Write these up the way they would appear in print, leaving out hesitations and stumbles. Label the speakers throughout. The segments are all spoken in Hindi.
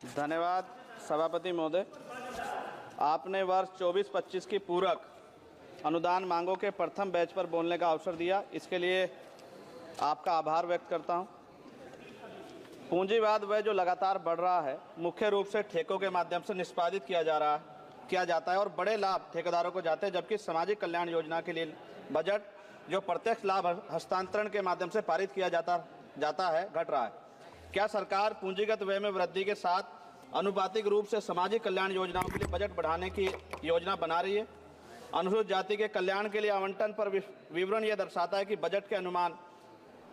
Speaker 1: धन्यवाद सभापति महोदय। आपने वर्ष 24-25 की पूरक अनुदान मांगों के प्रथम बैच पर बोलने का अवसर दिया, इसके लिए आपका आभार व्यक्त करता हूं। पूंजीवाद वह जो लगातार बढ़ रहा है, मुख्य रूप से ठेकों के माध्यम से निष्पादित किया जाता है और बड़े लाभ ठेकेदारों को जाते हैं, जबकि सामाजिक कल्याण योजना के लिए बजट जो प्रत्यक्ष लाभ हस्तांतरण के माध्यम से पारित किया जाता है घट रहा है। क्या सरकार पूंजीगत व्यय में वृद्धि के साथ अनुपातिक रूप से सामाजिक कल्याण योजनाओं के लिए बजट बढ़ाने की योजना बना रही है? अनुसूचित जाति के कल्याण के लिए आवंटन पर विवरण यह दर्शाता है कि बजट के अनुमान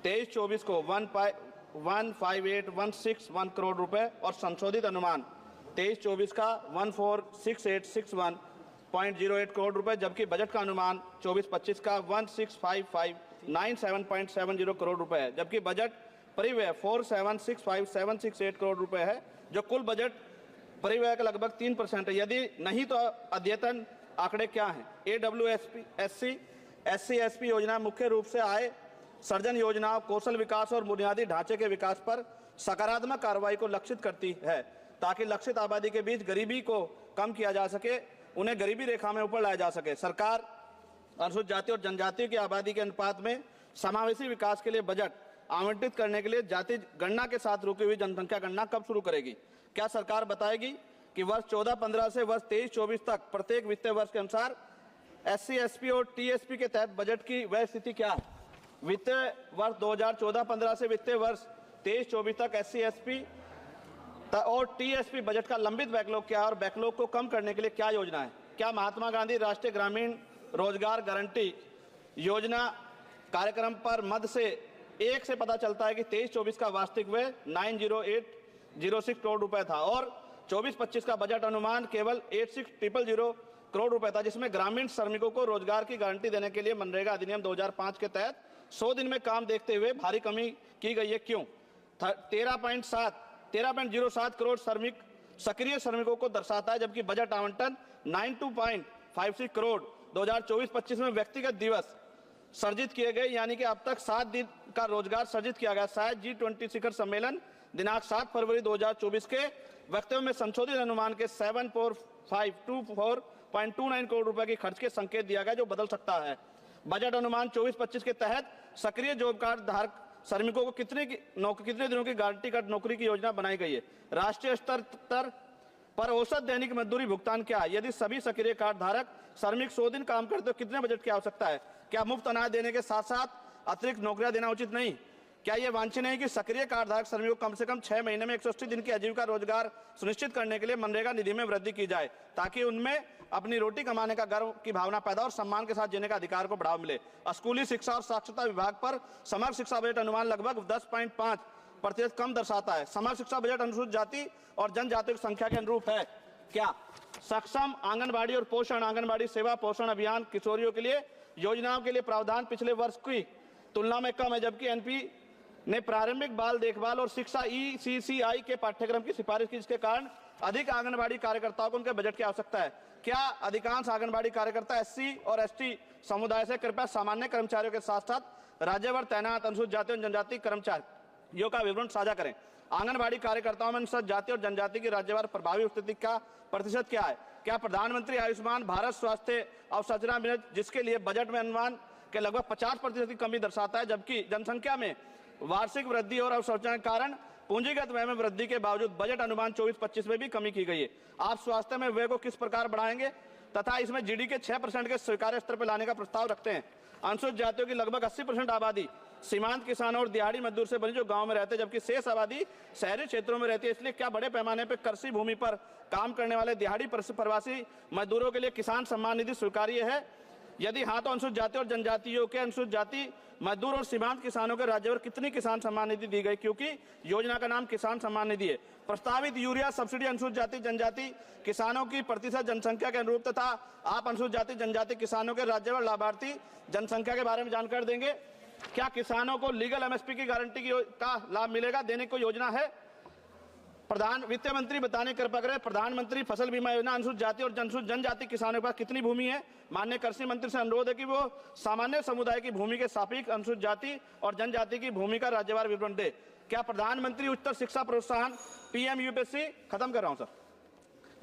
Speaker 1: 23-24 को 158,161 करोड़ रुपए और संशोधित अनुमान 23-24 का 146861.08 करोड़ रुपए, जबकि बजट का अनुमान 24-25 का 165597.70 करोड़ रुपए है, जबकि बजट परिव्यय 4765,768 करोड़ रुपए है, जो कुल बजट परिव्यय का लगभग 3% है। यदि नहीं तो अद्यतन आंकड़े क्या हैं? SC/SC योजना मुख्य रूप से आय सर्जन योजनाओं, कौशल विकास और बुनियादी ढांचे के विकास पर सकारात्मक कार्रवाई को लक्षित करती है, ताकि लक्षित आबादी के बीच गरीबी को कम किया जा सके, उन्हें गरीबी रेखा में ऊपर लाया जा सके। सरकार अनुसूचित जाति और जनजाति की आबादी के अनुपात में समावेशी विकास के लिए बजट आवंटित करने के लिए जाति गणना के साथ रुकी हुई जनसंख्या गणना कब शुरू करेगी? क्या सरकार बताएगी कि वर्ष 14-15 से वर्ष 23-24 तक प्रत्येक वित्तीय वर्ष के अनुसार SC/SC और TSP के तहत बजट की वह स्थिति क्या है? वित्तीय वर्ष 2014-15 से वित्तीय वर्ष 23-24 तक SC/SC और TSP बजट का लंबित बैकलॉग क्या है और बैकलॉग को कम करने के लिए क्या योजना है? क्या महात्मा गांधी राष्ट्रीय ग्रामीण रोजगार गारंटी योजना कार्यक्रम पर मद से 1 से पता चलता है कि 23-24 का वास्तविक व्यय 90806 करोड़ रुपए था और 24-25 का बजट अनुमान केवल 86,000 करोड़ रुपए था, जिसमें ग्रामीण श्रमिकों को रोजगार की गारंटी देने के लिए मनरेगा अधिनियम 2005 के तहत 100 दिन में काम देखते हुए भारी कमी की गई है। क्यों? 13.07 करोड़ सक्रिय श्रमिकों को दर्शाता है, जबकि बजट आवंटन 92.56 करोड़ 2024-25 में व्यक्तिगत दिवस सर्जित किए गए, यानी कि अब तक 7 दिन का रोजगार सर्जित किया गया। शायद G20 शिखर सम्मेलन दिनांक 7 फरवरी 2024 के वक्तव्य में संशोधित अनुमान के 74524.29 करोड़ रुपए के खर्च के संकेत दिया गया, जो बदल सकता है। बजट अनुमान 24-25 के तहत सक्रिय जॉब कार्ड धारक श्रमिकों को कितने दिनों की गारंटी कार्ड नौकरी की योजना बनाई गई है? राष्ट्रीय स्तर पर औसत दैनिक मजदूरी भुगतान क्या है? यदि सभी सक्रिय कार्ड धारक श्रमिक 100 दिन काम करते तो कितने बजट की आवश्यकता है? क्या मुफ्त अनाज देने के साथ साथ अतिरिक्त नौकरियां देना उचित नहीं? क्या यह वांछनीय नहीं कि सक्रिय कार्ड धारक श्रमिकों को कम से कम 6 महीने में 180 दिन की आजीविका रोजगार सुनिश्चित करने के लिए मनरेगा निधि में वृद्धि की जाए, ताकि उनमें अपनी रोटी कमाने का गर्व की भावना पैदा और सम्मान के साथ जीने का अधिकार को बढ़ावा मिले। स्कूली शिक्षा और साक्षरता विभाग पर समग्र शिक्षा बजट अनुमान लगभग 10.5% कम दर्शाता है। समग्र शिक्षा बजट अनुसूचित जाति और जनजाति की संख्या के अनुरूप है क्या? सक्षम आंगनबाड़ी और पोषण आंगनबाड़ी सेवा पोषण अभियान किशोरियों के लिए योजनाओं के लिए प्रावधान पिछले वर्ष की तुलना में कम है, जबकि NP ने प्रारंभिक बाल देखभाल और शिक्षा ECCI के पाठ्यक्रम की सिफारिश की, जिसके कारण अधिक आंगनबाड़ी कार्यकर्ताओं को उनके बजट की आवश्यकता है। क्या अधिकांश आंगनबाड़ी कार्यकर्ता SC और ST समुदाय से? कृपया सामान्य कर्मचारियों के साथ साथ राज्यभर तैनात अनुसूचित जाति और जनजाति कर्मचारियों का विवरण साझा करें। आंगनबाड़ी कार्यकर्ताओं में अनुसूचित जाति और जनजाति की राज्यभर प्रभावी उपस्थिति का प्रतिशत क्या है? क्या प्रधानमंत्री आयुष्मान भारत स्वास्थ्य अवसंरचना मिशन, जिसके लिए बजट में अनुमान के लगभग 50% की कमी दर्शाता है, जबकि जनसंख्या में वार्षिक वृद्धि और अवसंरचना के कारण पूंजीगत व्यय में वृद्धि के बावजूद बजट अनुमान 24-25 में भी कमी की गई है? आप स्वास्थ्य में व्यय को किस प्रकार बढ़ाएंगे तथा इसमें GDP के 6% के स्वीकार्य स्तर पर लाने का प्रस्ताव रखते हैं? अनुसूचित जातियों की लगभग 80% आबादी सीमांत किसानों और दिहाड़ी मजदूर से बनी जो गांव में रहते हैं, जबकि शेष आबादी शहरी क्षेत्रों में रहती है। इसलिए क्या बड़े पैमाने पर कृषि भूमि पर काम करने वाले दिहाड़ी प्रवासी मजदूरों के लिए किसान सम्मान निधि स्वीकार्य है? यदि हाँ, तो अनुसूचित जाति और जनजातियों के अनुसूचित जाति मजदूर और सीमांत किसानों के राज्यभर कितनी किसान सम्मान निधि दी गई, क्योंकि योजना का नाम किसान सम्मान निधि है? प्रस्तावित यूरिया सब्सिडी अनुसूचित जाति जनजाति किसानों की प्रतिशत जनसंख्या के अनुरूप तथा आप अनुसूचित जाति जनजाति किसानों के राज्यभर लाभार्थी जनसंख्या के बारे में जानकारी देंगे? क्या किसानों को लीगल MSP की गारंटी का लाभ मिलेगा, देने को योजना है? वित्त मंत्री बताने कृपा करें, प्रधानमंत्री फसल बीमा योजना अनुसूचित जाति और जनजाति किसानों के पास कितनी भूमि है? माननीय कृषि मंत्री से अनुरोध है कि वो सामान्य समुदाय की भूमि के सापेक्ष अनुसूचित जाति और जनजाति की भूमि का राज्यवार विवरण दे। क्या प्रधानमंत्री उच्चतर शिक्षा प्रोत्साहन पीएम यूपीएससी, खत्म कर रहा हूं सर,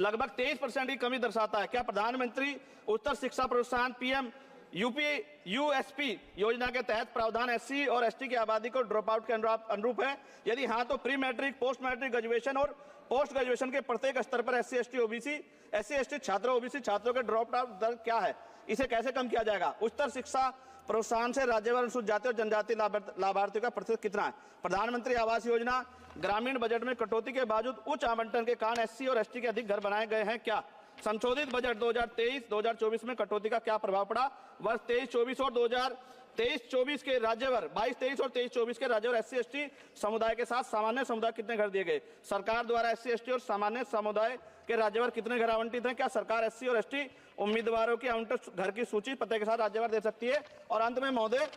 Speaker 1: लगभग 23% की कमी दर्शाता है। क्या प्रधानमंत्री उच्चतर शिक्षा प्रोत्साहन पीएम यूएसपी योजना के तहत प्रावधान एससी और एसटी की आबादी को ड्रॉप आउट के अनुरूप है? यदि हाँ तो pre matric, post matric, graduation और पोस्ट ग्रेजुएशन के प्रत्येक स्तर पर एससी एसटी छात्रों, ओबीसी छात्रों के ड्रॉप आउट दर क्या है? इसे कैसे कम किया जाएगा? उच्चतर शिक्षा प्रोत्साहन से राज्यवार अनुसूचित जाति और जनजाति लाभार्थियों का प्रतिशत कितना है? प्रधानमंत्री आवास योजना ग्रामीण बजट में कटौती के बावजूद उच्च आवंटन के कारण एससी और एसटी के अधिक घर बनाए गए हैं क्या? संशोधित बजट 2023-2024 में कटौती का क्या प्रभाव पड़ा? वर्ष 23-24 और 2023-24 के राज्यवर 22-23 और 23-24 के राज्यवर एससी एसटी समुदाय के साथ सामान्य समुदाय कितने घर दिए गए? सरकार द्वारा एससी एसटी और सामान्य समुदाय के राज्यवर कितने घर आवंटित हैं? क्या सरकार एससी और एसटी उम्मीदवारों की आवंटित घर की सूची पते के साथ राज्यवर दे सकती है? और अंत में महोदय,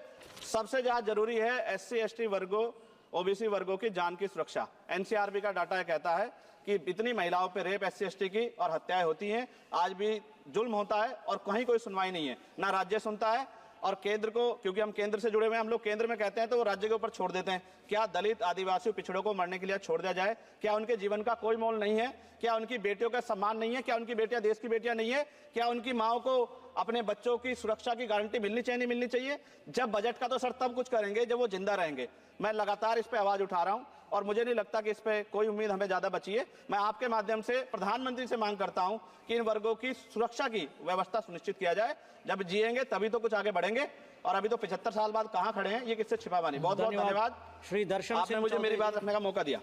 Speaker 1: सबसे ज्यादा जरूरी है एससी एसटी वर्गों, ओबीसी वर्गों की जान की सुरक्षा। एनसीआरबी का डाटा कहता है कि इतनी महिलाओं पे रेप, एससी एसटी की और हत्याएं होती हैं, आज भी जुल्म होता है और कहीं कोई सुनवाई नहीं है, ना राज्य सुनता है और केंद्र को, क्योंकि हम केंद्र से जुड़े हुए हैं, हम लोग केंद्र में कहते हैं तो वो राज्य के ऊपर छोड़ देते हैं। क्या दलित, आदिवासी, पिछड़ों को मरने के लिए छोड़ दिया जाए? क्या उनके जीवन का कोई मोल नहीं है? क्या उनकी बेटियों का सम्मान नहीं है? क्या उनकी बेटियां देश की बेटियां नहीं है? क्या उनकी माओ को अपने बच्चों की सुरक्षा की गारंटी मिलनी चाहिए, नहीं मिलनी चाहिए? जब बजट का तो सर तब कुछ करेंगे जब वो जिंदा रहेंगे। मैं लगातार इस पे आवाज उठा रहा हूं और मुझे नहीं लगता कि इस पे कोई उम्मीद हमें ज्यादा बची है। मैं आपके माध्यम से प्रधानमंत्री से मांग करता हूं कि इन वर्गों की सुरक्षा की व्यवस्था सुनिश्चित किया जाए। जब जिएंगे तभी तो कुछ आगे बढ़ेंगे, और अभी तो 75 साल बाद कहां खड़े हैं, ये किससे छिपा बनी। बहुत बहुत धन्यवाद
Speaker 2: श्री दर्शन,
Speaker 1: आपने मुझे मेरी बात रखने का मौका दिया।